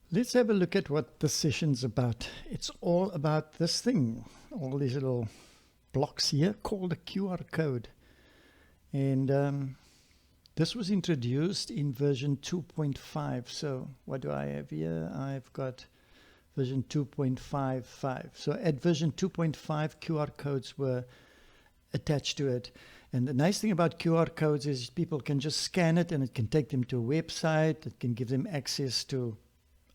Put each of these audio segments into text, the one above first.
Let's have a look at what this session's about. It's all about this thing, all these little blocks here called a QR code. And this was introduced in version 2.5. So what do I have here? I've got version 2.55. So at version 2.5, QR codes were attached to it. And the nice thing about QR codes is people can just scan it and it can take them to a website. It can give them access to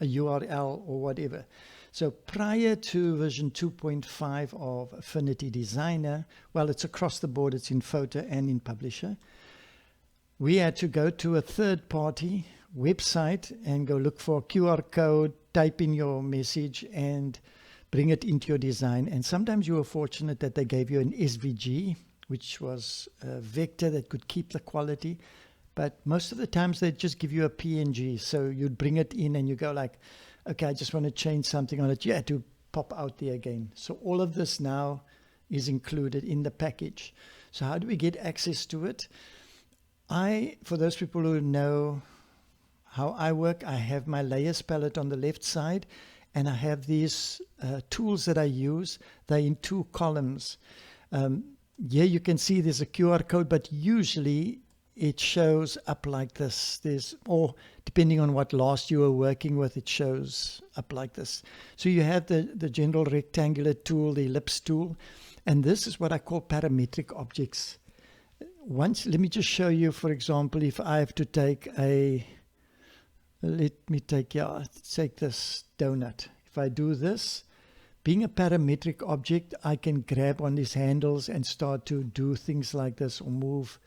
a URL or whatever. So prior to version 2.5 of Affinity Designer, well, it's across the board, it's in Photo and in Publisher, we had to go to a third-party website and go look for a QR code, type in your message, and bring it into your design. And sometimes you were fortunate that they gave you an SVG, which was a vector that could keep the quality. But most of the times they just give you a PNG. So you'd bring it in and you go like, okay, I just want to change something on it. You had to pop out there again. So all of this now is included in the package. So how do we get access to it? For those people who know how I work, I have my layers palette on the left side, and I have these tools that I use. They're in two columns. Here you can see there's a QR code, but usually it shows up like this. Or depending on what last you were working with, it shows up like this. So you have the general rectangular tool, the ellipse tool, and this is what I call parametric objects. Let me just show you, for example, if I have to take let me take this donut. If I do this, being a parametric object, I can grab on these handles and start to do things like this or move.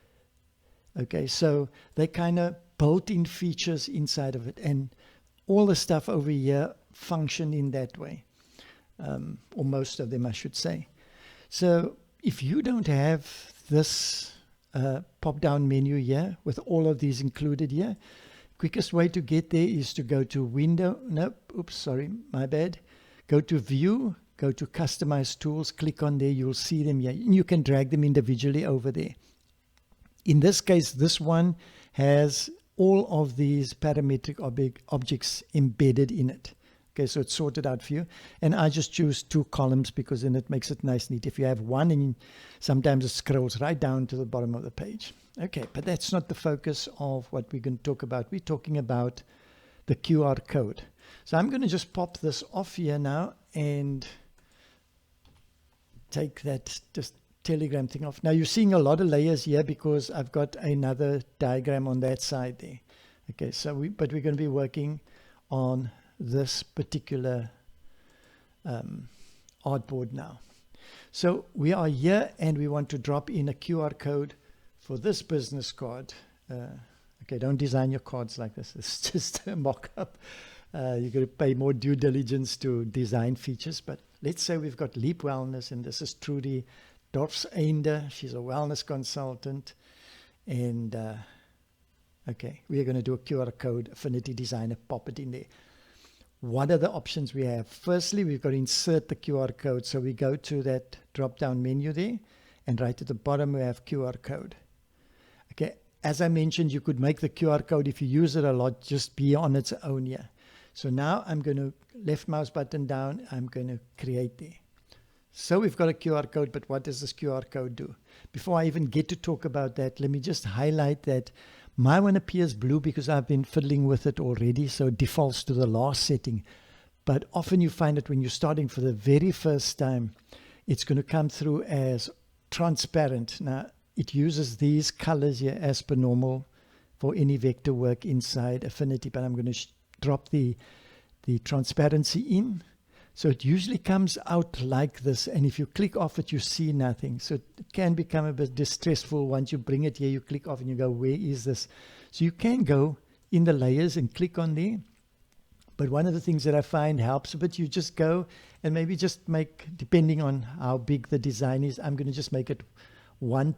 Okay, so they kind of built-in features inside of it, and all the stuff over here function in that way, or most of them, I should say. So if you don't have this pop-down menu here with all of these included here, quickest way to get there is to go to Window. Nope, oops, sorry, my bad. Go to View, go to Customize Tools, click on there. You'll see them here. And you can drag them individually over there. In this case, this one has all of these parametric objects embedded in it. Okay, so it's sorted out for you. And I just choose two columns because then it makes it nice and neat. If you have one, and sometimes it scrolls right down to the bottom of the page. Okay, but that's not the focus of what we're going to talk about. We're talking about the QR code. So I'm going to just pop this off here now and take that just Telegram thing off. Now you're seeing a lot of layers here because I've got another diagram on that side there. Okay, so but we're going to be working on this particular artboard now. So we are here and we want to drop in a QR code for this business card. Okay, don't design your cards like this. It's just a mock-up. You're going to pay more due diligence to design features. But let's say we've got Leap Wellness, and this is Trudy Dorfseinde. She's a wellness consultant. And okay, we're going to do a QR code, Affinity Designer, pop it in there. What are the options we have? Firstly, we've got to insert the QR code. So we go to that drop-down menu there, and right at the bottom we have QR code. Okay, as I mentioned, you could make the QR code, if you use it a lot, just be on its own here. So now I'm going to left mouse button down, I'm going to create there. So we've got a QR code, but what does this QR code do? Before I even get to talk about that, let me just highlight that my one appears blue because I've been fiddling with it already, so it defaults to the last setting. But often you find that when you're starting for the very first time, it's going to come through as transparent. Now, it uses these colors here as per normal for any vector work inside Affinity, but I'm going to drop the transparency in. So it usually comes out like this, and if you click off it, you see nothing. So it can become a bit distressful once you bring it here, you click off and you go, where is this? So you can go in the layers and click on there. But one of the things that I find helps a bit, you just go and maybe just make, depending on how big the design is, I'm going to just make it 1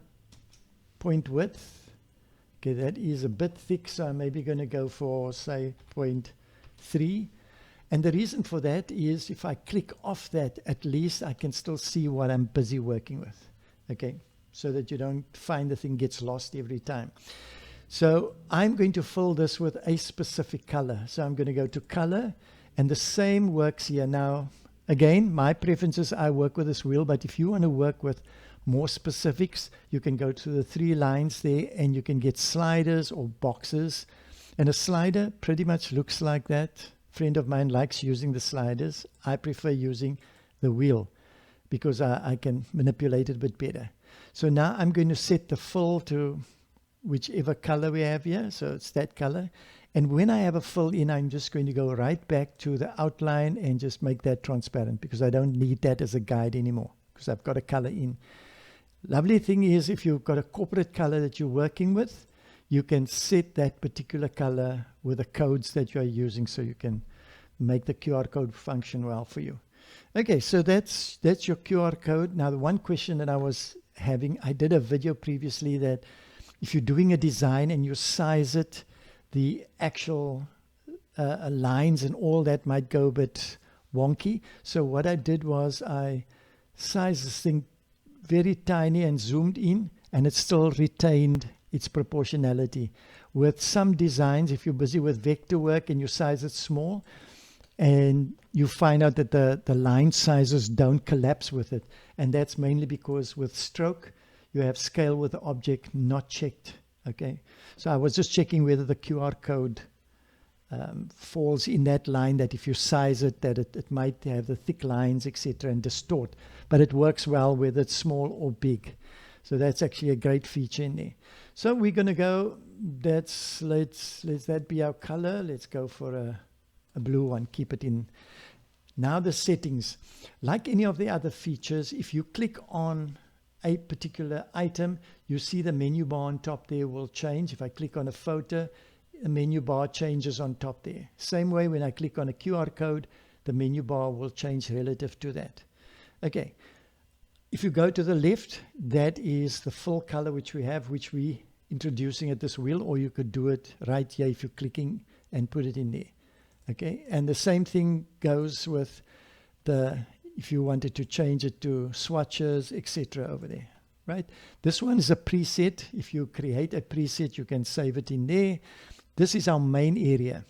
point width. Okay, that is a bit thick, so I'm maybe going to go for, say, 0.3. And the reason for that is if I click off that, at least I can still see what I'm busy working with. Okay, so that you don't find the thing gets lost every time. So I'm going to fill this with a specific color. So I'm going to go to color, And the same works here. Now, again, my preferences, I work with this wheel, but if you want to work with more specifics, you can go to the 3 lines there and you can get sliders or boxes. And a slider pretty much looks like that. A friend of mine likes using the sliders. I prefer using the wheel because I can manipulate it a bit better. So now I'm going to set the fill to whichever color we have here. So it's that color. And when I have a fill in, I'm just going to go right back to the outline and just make that transparent because I don't need that as a guide anymore because I've got a color in. Lovely thing is if you've got a corporate color that you're working with, you can set that particular color with the codes that you are using so you can make the QR code function well for you. Okay, so that's your QR code. Now, the one question that I was having, I did a video previously that if you're doing a design and you size it, the actual lines and all that might go a bit wonky. So what I did was I sized this thing very tiny and zoomed in, and it still retained its proportionality. With some designs, if you're busy with vector work and you size it small, and you find out that the line sizes don't collapse with it. And that's mainly because with stroke, you have scale with the object not checked. Okay, so I was just checking whether the QR code falls in that line, that if you size it, that it might have the thick lines, etc., and distort. But it works well whether it's small or big. So that's actually a great feature in there. So we're going to go, let's that be our color. Let's go for a blue one, keep it in. Now the settings. Like any of the other features, if you click on a particular item, you see the menu bar on top there will change. If I click on a photo, the menu bar changes on top there. Same way when I click on a QR code, the menu bar will change relative to that. Okay, if you go to the left, that is the full color which we have, which we introducing at this wheel, or you could do it right here if you're clicking and put it in there. Okay, and the same thing goes with if you wanted to change it to swatches, etc. over there, right? This one is a preset. If you create a preset, you can save it in there. This is our main area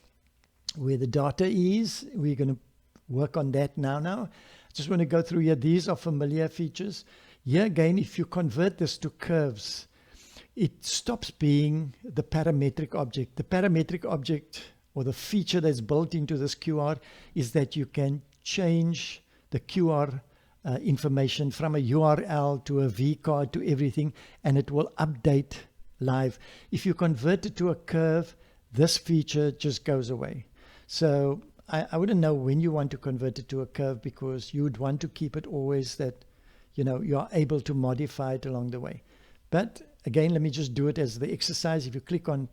where the data is. We're going to work on that now. I just want to go through here. These are familiar features. Here again, if you convert this to curves, it stops being the parametric object. The parametric object, or the feature that's built into this QR, is that you can change the QR information from a URL to a vCard to everything, and it will update live. If you convert it to a curve, this feature just goes away. So I wouldn't know when you want to convert it to a curve, because you would want to keep it always that, you know, you are able to modify it along the way. But again, let me just do it as the exercise. If you click on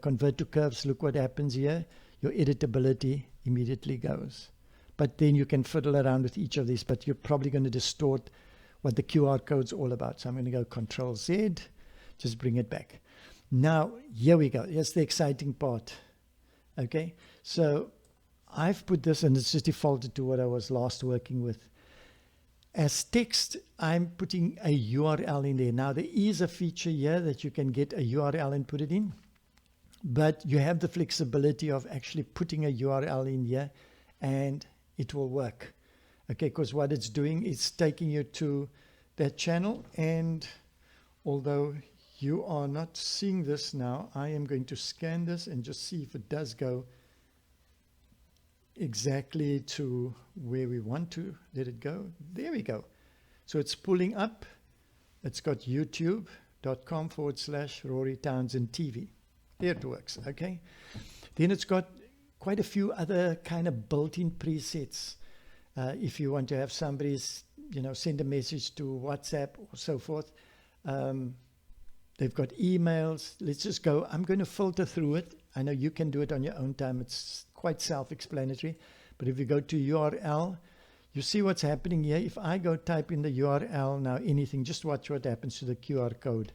convert to curves, look what happens here. Your editability immediately goes. But then you can fiddle around with each of these, but you're probably going to distort what the QR code's all about. So I'm going to go Control Z, just bring it back. Now, here we go. Here's the exciting part. Okay, so I've put this, and it's just defaulted to what I was last working with. As text, I'm putting a URL in there. Now, there is a feature here that you can get a URL and put it in, but you have the flexibility of actually putting a URL in here, and it will work. Okay, because what it's doing is taking you to that channel, and although you are not seeing this now, I am going to scan this and just see if it does go exactly to where we want to let it go. There we go. So it's pulling up. It's got youtube.com/Rory Townsend TV. There it works. Okay. Then it's got quite a few other kind of built-in presets. If you want to have somebody, send a message to WhatsApp or so forth. They've got emails. Let's just go. I'm going to filter through it. I know you can do it on your own time. It's quite self-explanatory. But if you go to URL, you see what's happening here. If I go type in the URL now, anything, just watch what happens to the QR code.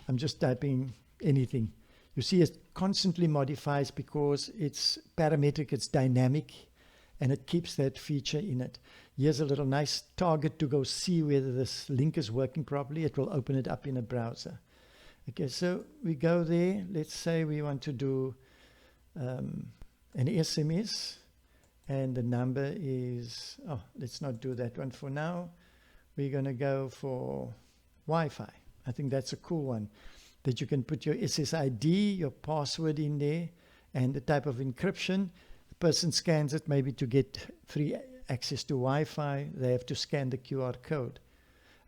I'm just typing anything. You see it constantly modifies because it's parametric, it's dynamic, and it keeps that feature in it. Here's a little nice target to go see whether this link is working properly. It will open it up in a browser. Okay, so we go there. Let's say we want to do an SMS. And the number is, oh, let's not do that one for now. We're going to go for Wi-Fi. I think that's a cool one, that you can put your SSID, your password in there, and the type of encryption. The person scans it maybe to get free access to Wi-Fi. They have to scan the QR code.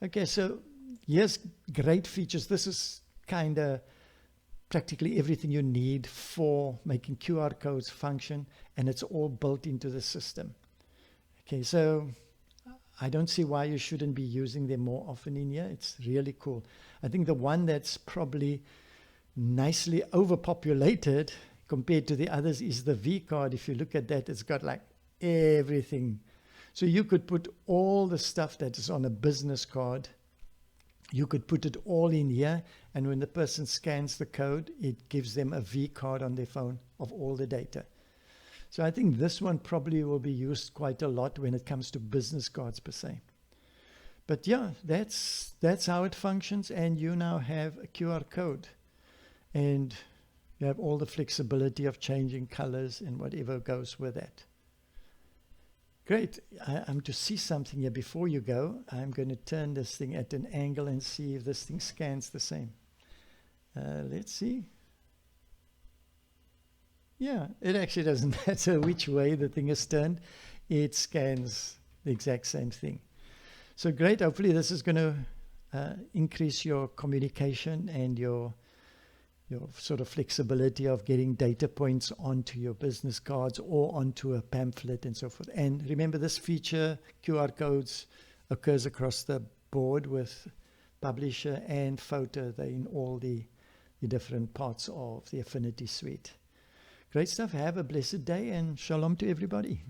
Okay, so here's great features. This is kind of practically everything you need for making QR codes function, and it's all built into the system. Okay, so I don't see why you shouldn't be using them more often in here. It's really cool. I think the one that's probably nicely overpopulated compared to the others is the V card. If you look at that, it's got like everything. So you could put all the stuff that is on a business card, you could put it all in here, and when the person scans the code, it gives them a V card on their phone of all the data. So I think this one probably will be used quite a lot when it comes to business cards per se. But yeah, that's how it functions, and you now have a QR code, and you have all the flexibility of changing colors and whatever goes with that. Great. I'm to see something here before you go. I'm going to turn this thing at an angle and see if this thing scans the same. Let's see. Yeah, it actually doesn't matter which way the thing is turned. It scans the exact same thing. So great. Hopefully this is going to increase your communication and your sort of flexibility of getting data points onto your business cards or onto a pamphlet and so forth. And remember, this feature, QR codes, occurs across the board with publisher and photo. They're in all the different parts of the Affinity suite. Great stuff. Have a blessed day, and shalom to everybody.